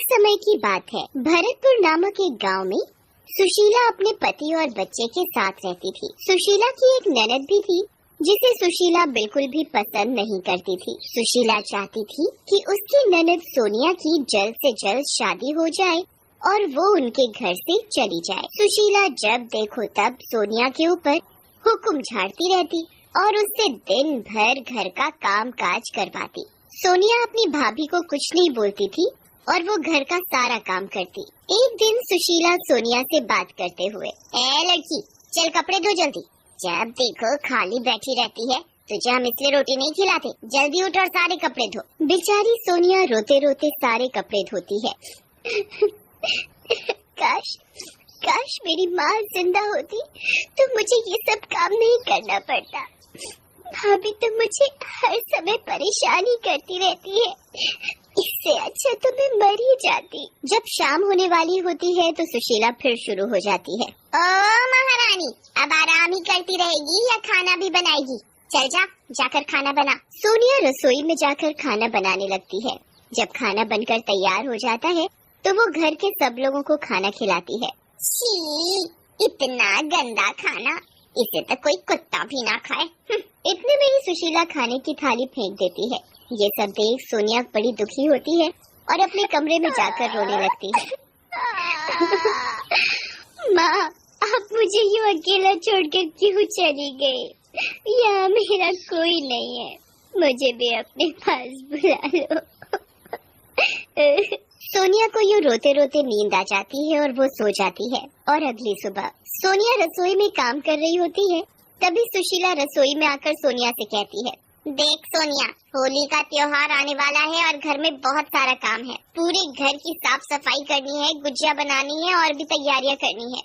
एक समय की बात है, भरतपुर नामक एक गांव में सुशीला अपने पति और बच्चे के साथ रहती थी। सुशीला की एक ननद भी थी जिसे सुशीला बिल्कुल भी पसंद नहीं करती थी। सुशीला चाहती थी कि उसकी ननद सोनिया की जल्द से जल्द शादी हो जाए और वो उनके घर से चली जाए। सुशीला जब देखो तब सोनिया के ऊपर हुक्म झाड़ती रहती और उससे दिन भर घर का काम काज करवाती। सोनिया अपनी भाभी को कुछ नहीं बोलती थी और वो घर का सारा काम करती। एक दिन सुशीला सोनिया से बात करते हुए, ए लड़की, चल कपड़े धो जल्दी। जब देखो खाली बैठी रहती है, तुझे हम इसलिए रोटी नहीं खिलाते, जल्दी उठ और सारे कपड़े धो। बेचारी सोनिया रोते रोते सारे कपड़े धोती है। काश काश मेरी माँ जिंदा होती तो मुझे ये सब काम नहीं करना पड़ता। भाभी तो मुझे हर समय परेशानी करती रहती है, इससे अच्छा तो मैं मर ही जाती। जब शाम होने वाली होती है तो सुशीला फिर शुरू हो जाती है। ओ महारानी, अब आराम ही करती रहेगी या खाना भी बनाएगी? चल जा, जाकर खाना बना। सोनिया रसोई में जाकर खाना बनाने लगती है। जब खाना बनकर तैयार हो जाता है तो वो घर के सब लोगों को खाना खिलाती है। छी, इतना गंदा खाना, इसे तो कोई कुत्ता भी ना खाए। इतने में ही सुशीला खाने की थाली फेंक देती है। ये सब देख सोनिया बड़ी दुखी होती है और अपने कमरे में जाकर रोने लगती है। माँ, आप मुझे यूँ अकेला छोड़कर क्यों चली गई? यहाँ मेरा कोई नहीं है, मुझे भी अपने पास बुला लो। सोनिया को यूँ रोते रोते नींद आ जाती है और वो सो जाती है। और अगली सुबह सोनिया रसोई में काम कर रही होती है। तभी सुशीला रसोई में आकर सोनिया से कहती है, देख सोनिया, होली का त्योहार आने वाला है और घर में बहुत सारा काम है। पूरे घर की साफ सफाई करनी है, गुजिया बनानी है और भी तैयारियां करनी है।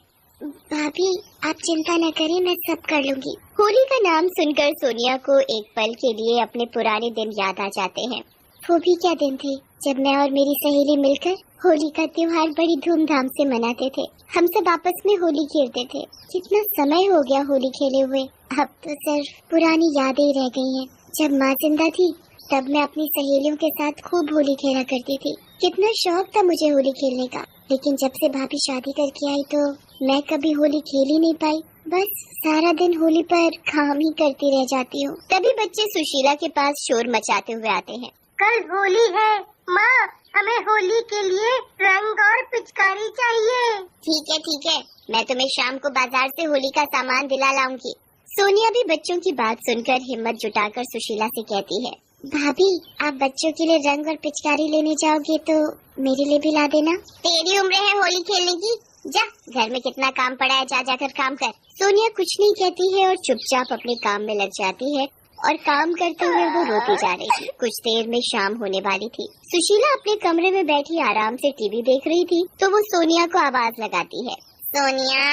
भाभी, आप चिंता न करें, मैं सब कर लूंगी। होली का नाम सुनकर सोनिया को एक पल के लिए अपने पुराने दिन याद आ जाते हैं। वो भी क्या दिन थे जब मैं और मेरी सहेली मिलकर होली का त्योहार बड़ी धूमधाम से मनाते थे। हम सब आपस में होली खेलते थे। कितना समय हो गया होली खेले हुए, अब तो सिर्फ पुरानी यादें ही रह गई हैं। जब माँ जिंदा थी तब मैं अपनी सहेलियों के साथ खूब होली खेला करती थी। कितना शौक था मुझे होली खेलने का, लेकिन जब से भाभी शादी करके आई तो मैं कभी होली खेल ही नहीं पाई। बस सारा दिन होली पर काम ही करती रह जाती हूँ। तभी बच्चे सुशीला के पास शोर मचाते हुए आते हैं। कल होली है माँ, हमें होली के लिए रंग और पिचकारी चाहिए। ठीक है, मैं तुम्हें शाम को बाजार से होली का सामान दिला लाऊंगी। सोनिया भी बच्चों की बात सुनकर हिम्मत जुटाकर सुशीला से कहती है, भाभी, आप बच्चों के लिए रंग और पिचकारी लेने जाओगे तो मेरे लिए भी ला देना। तेरी उम्र है होली खेलने की, जा, घर में कितना काम पड़ा है, जा जाकर काम कर। सोनिया कुछ नहीं कहती है और चुपचाप अपने काम में लग जाती है और काम करते हुए वो रोती जा रही थी। कुछ देर में शाम होने वाली थी। सुशीला अपने कमरे में बैठी आराम से टीवी देख रही थी तो वो सोनिया को आवाज लगाती है, सोनिया,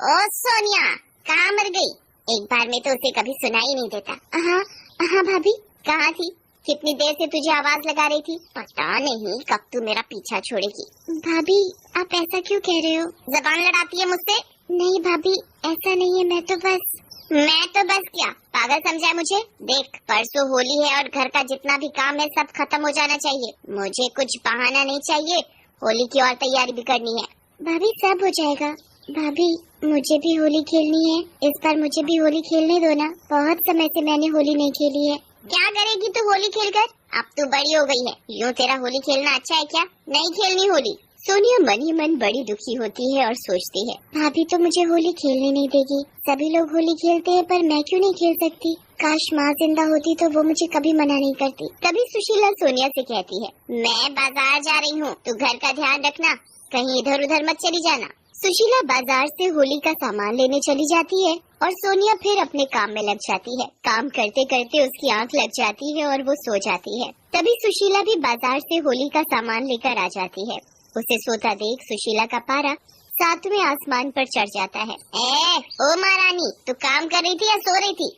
ओ सोनिया, कहाँ मर गई? एक बार में तो उसे कभी सुनाई नहीं देता। हाँ भाभी, कहाँ थी? कितनी देर से तुझे आवाज लगा रही थी, पता नहीं कब तू मेरा पीछा छोड़ेगी। भाभी, आप ऐसा क्यों कह रहे हो? जबान लड़ाती है मुझसे। नहीं भाभी, ऐसा नहीं है, मैं तो बस क्या पागल समझा है मुझे? देख, परसों होली है और घर का जितना भी काम है सब खत्म हो जाना चाहिए। मुझे कुछ बहाना नहीं चाहिए, होली की और तैयारी भी करनी है। भाभी, सब हो जाएगा। भाभी, मुझे भी होली खेलनी है, इस बार मुझे भी होली खेलने दो ना। बहुत समय से मैंने होली नहीं खेली है। क्या करेगी तू होली खेलकर? अब तू बड़ी हो गई है, यूँ तेरा होली खेलना अच्छा है क्या? नहीं खेलनी होली। सोनिया मन ही मन बड़ी दुखी होती है और सोचती है, भाभी तो मुझे होली खेलने नहीं देगी। सभी लोग होली खेलते हैं पर मैं क्यों नहीं खेल सकती? काश माँ जिंदा होती तो वो मुझे कभी मना नहीं करती। तभी सुशीला सोनिया से कहती है, मैं बाजार जा रही हूँ, तू घर का ध्यान रखना, कहीं इधर उधर मत चली जाना। सुशीला बाजार से होली का सामान लेने चली जाती है और सोनिया फिर अपने काम में लग जाती है। काम करते करते उसकी आंख लग जाती है और वो सो जाती है। तभी सुशीला भी बाजार से होली का सामान लेकर आ जाती है। उसे सोता देख सुशीला का पारा 7वें आसमान पर चढ़ जाता है। ओ महारानी, तू काम कर रही थी या सो रही थी?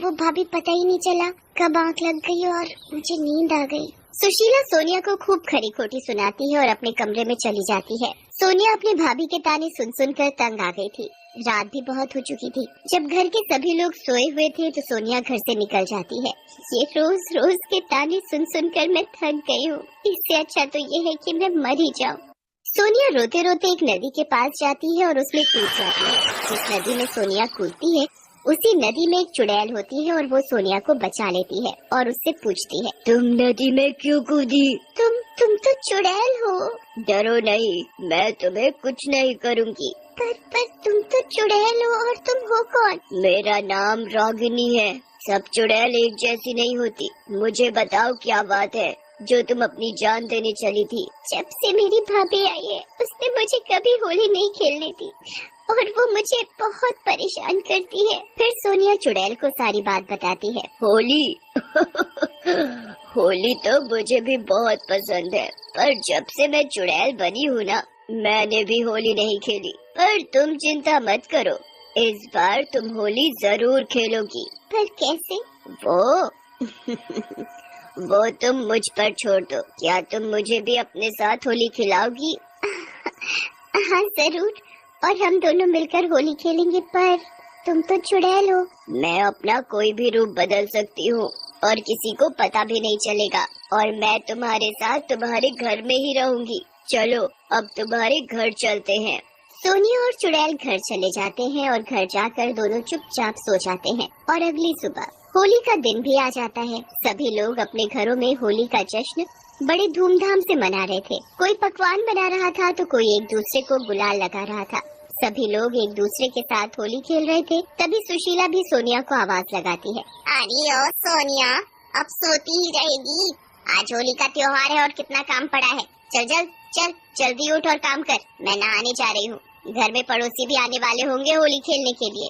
वो भाभी, पता ही नहीं चला कब आंख लग गई और मुझे नींद आ गई। सुशीला सोनिया को खूब खरी खोटी सुनाती है और अपने कमरे में चली जाती है। सोनिया अपनी भाभी के ताने सुन सुन कर तंग आ गई थी। रात भी बहुत हो चुकी थी। जब घर के सभी लोग सोए हुए थे तो सोनिया घर से निकल जाती है। ये रोज रोज के ताने सुन सुन कर मैं थक गई हूँ। इससे अच्छा तो ये है कि मैं मर ही जाऊँ। सोनिया रोते रोते एक नदी के पास जाती है और उसमें कूद जाती है। जिस नदी में सोनिया कूदती है उसी नदी में एक चुड़ैल होती है और वो सोनिया को बचा लेती है और उससे पूछती है, तुम नदी में क्यों कूदी? तुम तो चुड़ैल हो। डरो नहीं, मैं तुम्हें कुछ नहीं करूँगी। पर तुम तो चुड़ैल हो और तुम हो कौन? मेरा नाम रागिनी है। सब चुड़ैल एक जैसी नहीं होती। मुझे बताओ क्या बात है जो तुम अपनी जान देने चली थी? जब से मेरी भाभी आई है उसने मुझे कभी होली नहीं खेलने दी और वो मुझे बहुत परेशान करती है। फिर सोनिया चुड़ैल को सारी बात बताती है। होली होली तो मुझे भी बहुत पसंद है, पर जब से मैं चुड़ैल बनी हूँ ना, मैंने भी होली नहीं खेली। पर तुम चिंता मत करो, इस बार तुम होली जरूर खेलोगी। पर कैसे? वो तुम मुझ पर छोड़ दो। क्या तुम मुझे भी अपने साथ होली खिलाओगी? हाँ जरूर, और हम दोनों मिलकर होली खेलेंगे। पर तुम तो चुड़ैल हो। मैं अपना कोई भी रूप बदल सकती हूँ और किसी को पता भी नहीं चलेगा, और मैं तुम्हारे साथ तुम्हारे घर में ही रहूंगी। चलो अब तुम्हारे घर चलते हैं। सोनिया और चुड़ैल घर चले जाते हैं और घर जाकर दोनों चुपचाप सो जाते हैं। और अगली सुबह होली का दिन भी आ जाता है। सभी लोग अपने घरों में होली का जश्न बड़े धूमधाम से मना रहे थे। कोई पकवान बना रहा था तो कोई एक दूसरे को गुलाल लगा रहा था। सभी लोग एक दूसरे के साथ होली खेल रहे थे। तभी सुशीला भी सोनिया को आवाज लगाती है। अरे ओ सोनिया, अब सोती ही रहेगी? आज होली का त्योहार है और कितना काम पड़ा है। चल जल्दी उठ और काम कर। मैं नहाने जा रही हूँ। घर में पड़ोसी भी आने वाले होंगे होली खेलने के लिए।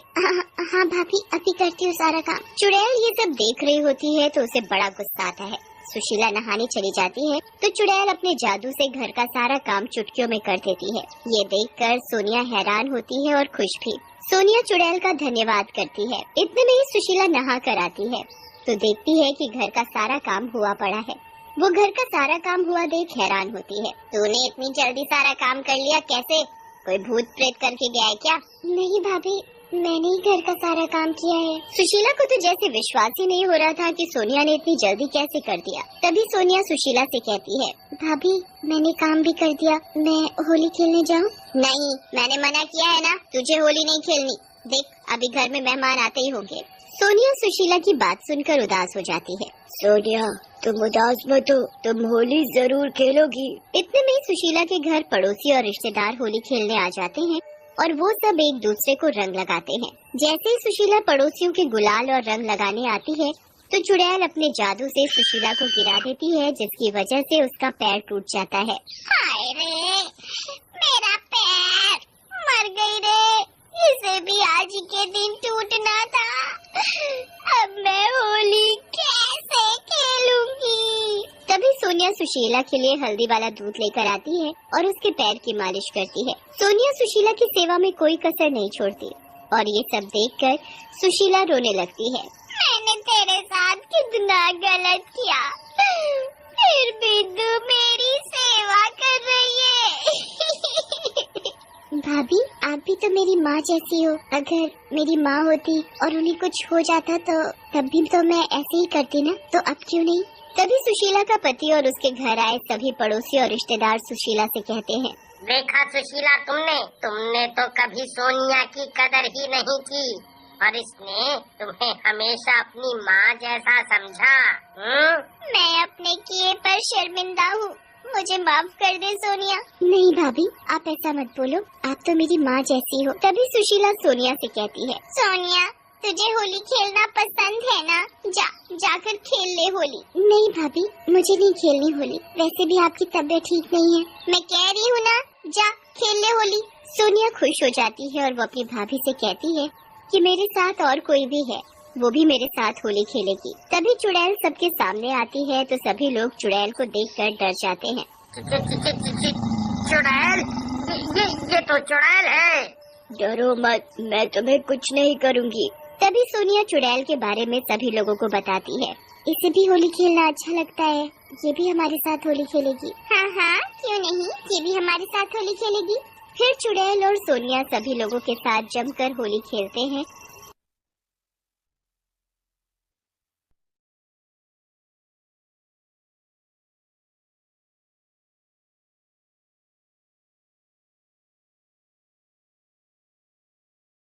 हाँ भाभी, अभी करती हूँ सारा काम। चुड़ैल ये सब देख रही होती है तो उसे बड़ा गुस्सा आता है। सुशीला नहाने चली जाती है तो चुड़ैल अपने जादू से घर का सारा काम चुटकियों में कर देती है। ये देखकर सोनिया हैरान होती है और खुश भी। सोनिया चुड़ैल का धन्यवाद करती है। इतने में ही सुशीला नहा कर आती है तो देखती है कि घर का सारा काम हुआ पड़ा है। वो घर का सारा काम हुआ देख हैरान होती है। तूने इतनी जल्दी सारा काम कर लिया कैसे? कोई भूत प्रेत करके गया है क्या? नहीं भाभी, मैंने ही घर का सारा काम किया है। सुशीला को तो जैसे विश्वास ही नहीं हो रहा था कि सोनिया ने इतनी जल्दी कैसे कर दिया। तभी सोनिया सुशीला से कहती है, भाभी मैंने काम भी कर दिया, मैं होली खेलने जाऊँ? नहीं, मैंने मना किया है ना, तुझे होली नहीं खेलनी। देख अभी घर में मेहमान आते ही होंगे। सोनिया सुशीला की बात सुनकर उदास हो जाती है। सोनिया तुम उदास मत हो, तुम होली जरूर खेलोगी। इतने में सुशीला के घर पड़ोसी और रिश्तेदार होली खेलने आ जाते हैं और वो सब एक दूसरे को रंग लगाते हैं। जैसे ही सुशीला पड़ोसियों के गुलाल और रंग लगाने आती है तो चुड़ैल अपने जादू से सुशीला को गिरा देती है, जिसकी वजह से उसका पैर टूट जाता है। हाय रे, मेरा पैर, मर गई रे, इसे भी आज के दिन टूटना था। अब मैं होली कैसे खेलूंगी? तभी सोनिया सुशीला के लिए हल्दी वाला दूध लेकर आती है और उसके पैर की मालिश करती है। सोनिया सुशीला की सेवा में कोई कसर नहीं छोड़ती और ये सब देखकर सुशीला रोने लगती है। मैंने तेरे साथ कितना गलत किया, फिर भी तू मेरी सेवा कर रही है। भाभी आप भी तो मेरी माँ जैसी हो। अगर मेरी माँ होती और उन्हें कुछ हो जाता तो तब भी तो मैं ऐसे ही करती ना, तो अब क्यों नहीं? तभी सुशीला का पति और उसके घर आए सभी पड़ोसी और रिश्तेदार सुशीला से कहते हैं, देखा सुशीला, तुमने तो कभी सोनिया की कदर ही नहीं की और इसने तुम्हें हमेशा अपनी माँ जैसा समझा। मैं अपने किए पर शर्मिंदा हूँ, मुझे माफ कर दे सोनिया। नहीं भाभी आप ऐसा मत बोलो, आप तो मेरी माँ जैसी हो। तभी सुशीला सोनिया से कहती है, सोनिया तुझे होली खेलना पसंद है ना? जाकर खेल ले होली। नहीं भाभी मुझे नहीं खेलनी होली, वैसे भी आपकी तबीयत ठीक नहीं है। मैं कह रही हूँ ना, जा खेल ले होली। सोनिया खुश हो जाती है और वो अपनी भाभी से कहती है कि मेरे साथ और कोई भी है, वो भी मेरे साथ होली खेलेगी। तभी चुड़ैल सबके सामने आती है तो सभी लोग चुड़ैल को देखकर डर जाते हैं। चुड़ैल, ये तो चुड़ैल है। डरो मत, मैं तुम्हें कुछ नहीं करूँगी। तभी सोनिया चुड़ैल के बारे में सभी लोगों को बताती है। इसे भी होली खेलना अच्छा लगता है, ये भी हमारे साथ होली खेलेगी। हाँ हाँ क्यों नहीं, ये भी हमारे साथ होली खेलेगी। फिर चुड़ैल और सोनिया सभी लोगों के साथ जमकर होली खेलते हैं